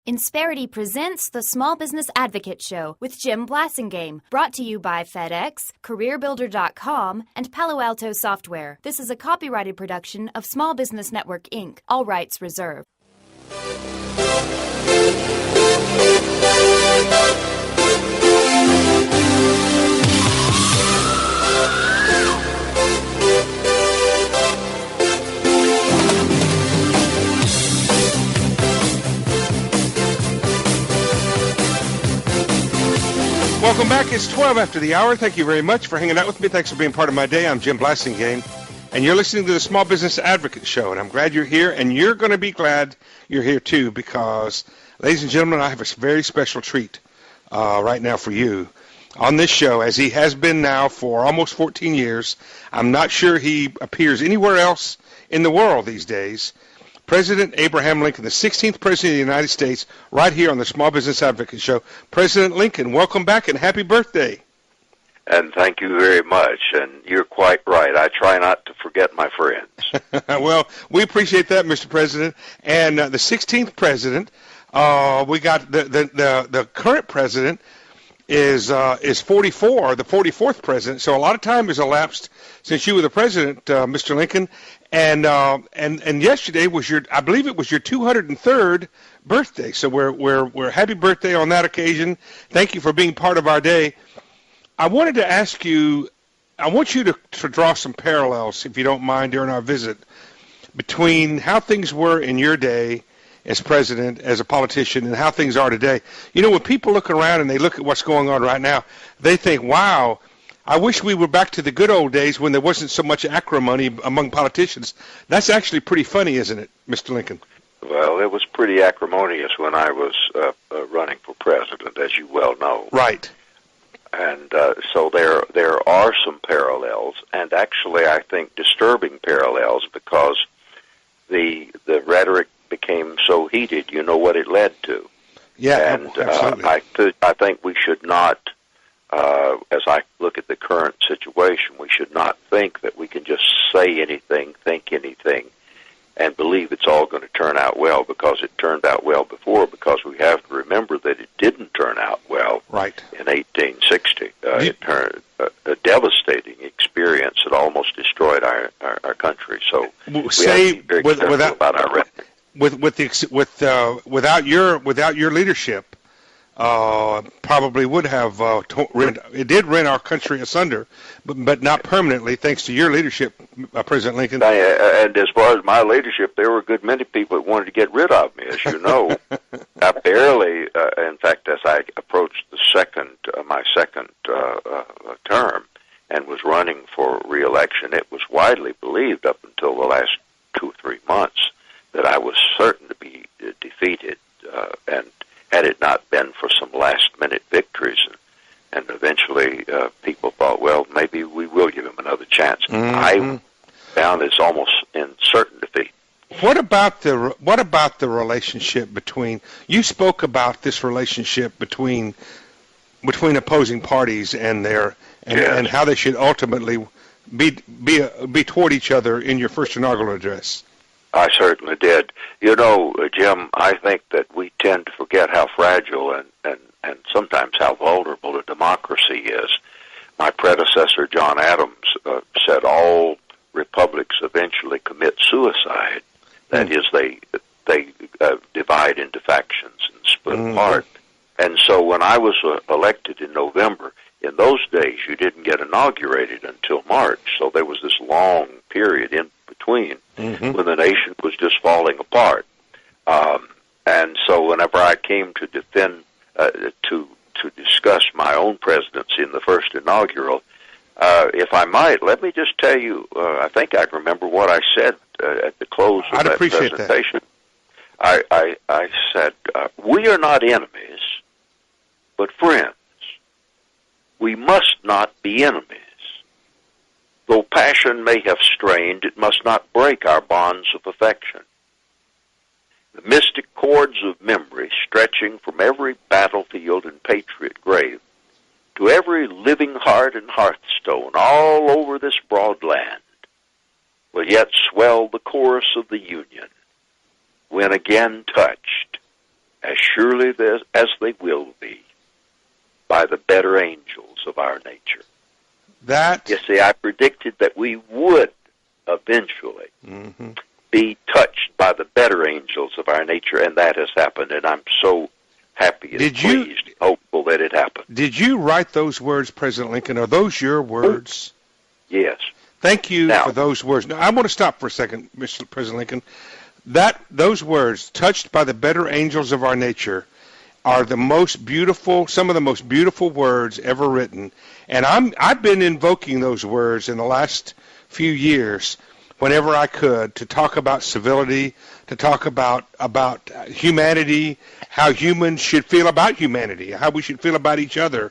Insperity presents the Small Business Advocate Show with Jim Blasingame, brought to you by FedEx, CareerBuilder.com, and Palo Alto Software. This is a copyrighted production of Small Business Network, Inc., all rights reserved. Welcome back. It's 12 after the hour. Thank you very much for hanging out with me. Thanks for being part of my day. I'm Jim Blasingame, and you're listening to the Small Business Advocate Show, and I'm glad you're here, and you're going to be glad you're here, too, because, ladies and gentlemen, I have a very special treat right now for you on this show, as he has been now for almost 14 years. I'm not sure he appears anywhere else in the world these days. President Abraham Lincoln, the 16th President of the United States, right here on the Small Business Advocate Show. President Lincoln, welcome back and happy birthday. And thank you very much. And you're quite right. I try not to forget my friends. Well, we appreciate that, Mr. President. And the 16th President, we got the current President is 44, the 44th President. So a lot of time has elapsed since you were the President, Mr. Lincoln. And yesterday was I believe it was your 203rd birthday. So we're happy birthday on that occasion. Thank you for being part of our day. I wanted to ask you, I want you to draw some parallels, if you don't mind, during our visit between how things were in your day as president, as a politician, and how things are today. You know, when people look around and they look at what's going on right now, they think, wow, I wish we were back to the good old days when there wasn't so much acrimony among politicians. That's actually pretty funny, isn't it, Mr. Lincoln? Well, it was pretty acrimonious when I was running for president, as you well know. Right. And so there are some parallels, and actually I think disturbing parallels, because the rhetoric became so heated. You know what it led to. Yeah, and absolutely. I think we should not, as I look at the current situation, we should not think that we can just say anything, think anything, and believe it's all going to turn out well, because it turned out well before, because we have to remember that it didn't turn out well. Right. In 1860. It turned a devostating experience that almost destroyed our country. So we have to be very careful about our rhetoric. Without your leadership, probably would have it did rend our country asunder, but not permanently, thanks to your leadership, President Lincoln. And as far as my leadership, there were a good many people that wanted to get rid of me, as you know. I barely, in fact, as I approached my second term and was running for re-election, it was widely believed up until the last 2 or 3 months that I was certain to be defeated, and had it not been for some last-minute victories, and eventually people thought, well, maybe we will give him another chance. Mm-hmm. I found it's almost in certain defeat. What about the relationship between? You spoke about this relationship between opposing parties and and how they should ultimately be toward each other in your first inaugural address. I certainly did. You know, Jim, I think that we tend to forget how fragile and sometimes how vulnerable a democracy is. My predecessor, John Adams, said all republics eventually commit suicide. That is, they divide into factions and split apart. And so when I was elected in November, in those days you didn't get inaugurated until March, so there was this long period in between when the nation was just falling apart. And so whenever I came to defend, to discuss my own presidency in the first inaugural, if I might, let me just tell you, I think I remember what I said at the close of that presentation. I said, we are not enemies, but friends. We must not be enemies. Though passion may have strained, it must not break our bonds of affection. The mystic cords of memory stretching from every battlefield and patriot grave to every living heart and hearthstone all over this broad land will yet swell the chorus of the Union when again touched as surely as they will be, by the better angels of our nature. That, you see, I predicted that we would eventually be touched by the better angels of our nature, and that has happened, and I'm so happy and pleased, hopeful that it happened. Did you write those words, President Lincoln? Are those your words? Yes. Thank you for those words. Now, I want to stop for a second, Mr. President Lincoln. Those words, touched by the better angels of our nature, are the most beautiful, some of the most beautiful words ever written. And I've been invoking those words in the last few years whenever I could, to talk about civility, to talk about humanity, how humans should feel about humanity, how we should feel about each other.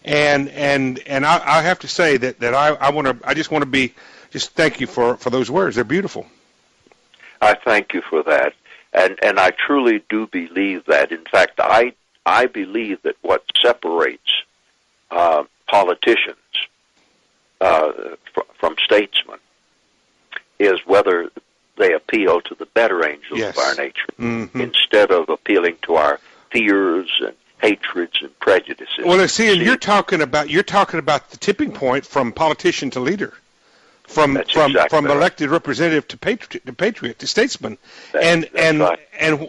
And I have to say that I just want to thank you for those words. They're beautiful. I thank you for that. And I truly do believe that. In fact, I believe that what separates politicians from statesmen is whether they appeal to the better angels of our nature instead of appealing to our fears and hatreds and prejudices. Well, see, and you're talking about the tipping point from politician to leader. From elected representative to patriot to statesman, and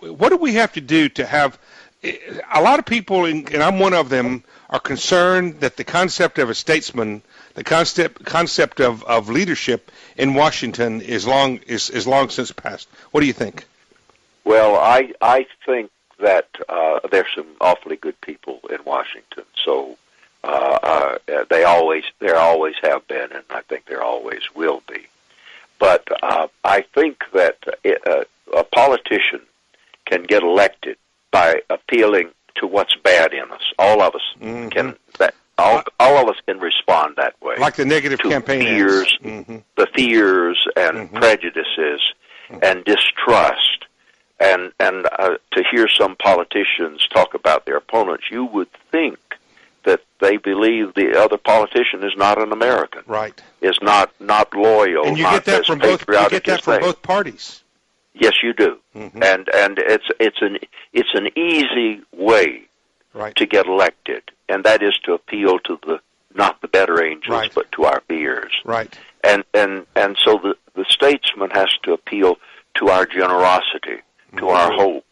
what do we have to do to have? A lot of people, and I'm one of them, are concerned that the concept of a statesman, the concept of leadership in Washington is long since passed. What do you think? Well, I think that there's some awfully good people in Washington, so. There always have been, and I think there always will be. But I think that a politician can get elected by appealing to what's bad in us. All of us can. All of us can respond that way. Like the negative campaign fears, the fears and prejudices and distrust, and to hear some politicians talk about their opponents, you would think that they believe the other politician is not an American, right? Is not loyal. And you get that from both. You get that from both parties. Yes, you do. And it's an easy way to get elected, and that is to appeal to not the better angels, but to our fears. Right. And so the statesman has to appeal to our generosity, to our hopes,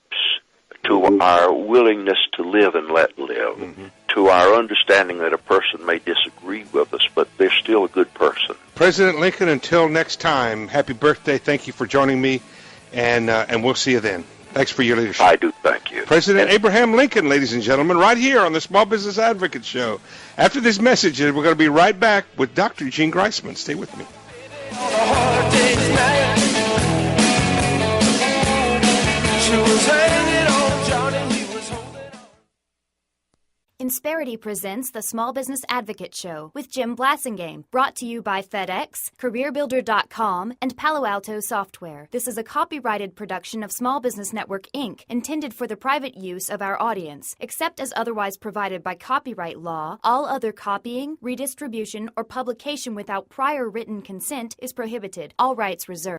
to our willingness to live and let live, to our understanding that a person may disagree with us, but they're still a good person. President Lincoln, until next time, happy birthday. Thank you for joining me, and we'll see you then. Thanks for your leadership. I do thank you. President Abraham Lincoln, ladies and gentlemen, right here on the Small Business Advocate Show. After this message, we're going to be right back with Dr. Gene Griessman. Stay with me. Insperity presents the Small Business Advocate Show with Jim Blasingame, brought to you by FedEx, CareerBuilder.com, and Palo Alto Software. This is a copyrighted production of Small Business Network, Inc., intended for the private use of our audience. Except as otherwise provided by copyright law, all other copying, redistribution, or publication without prior written consent is prohibited. All rights reserved.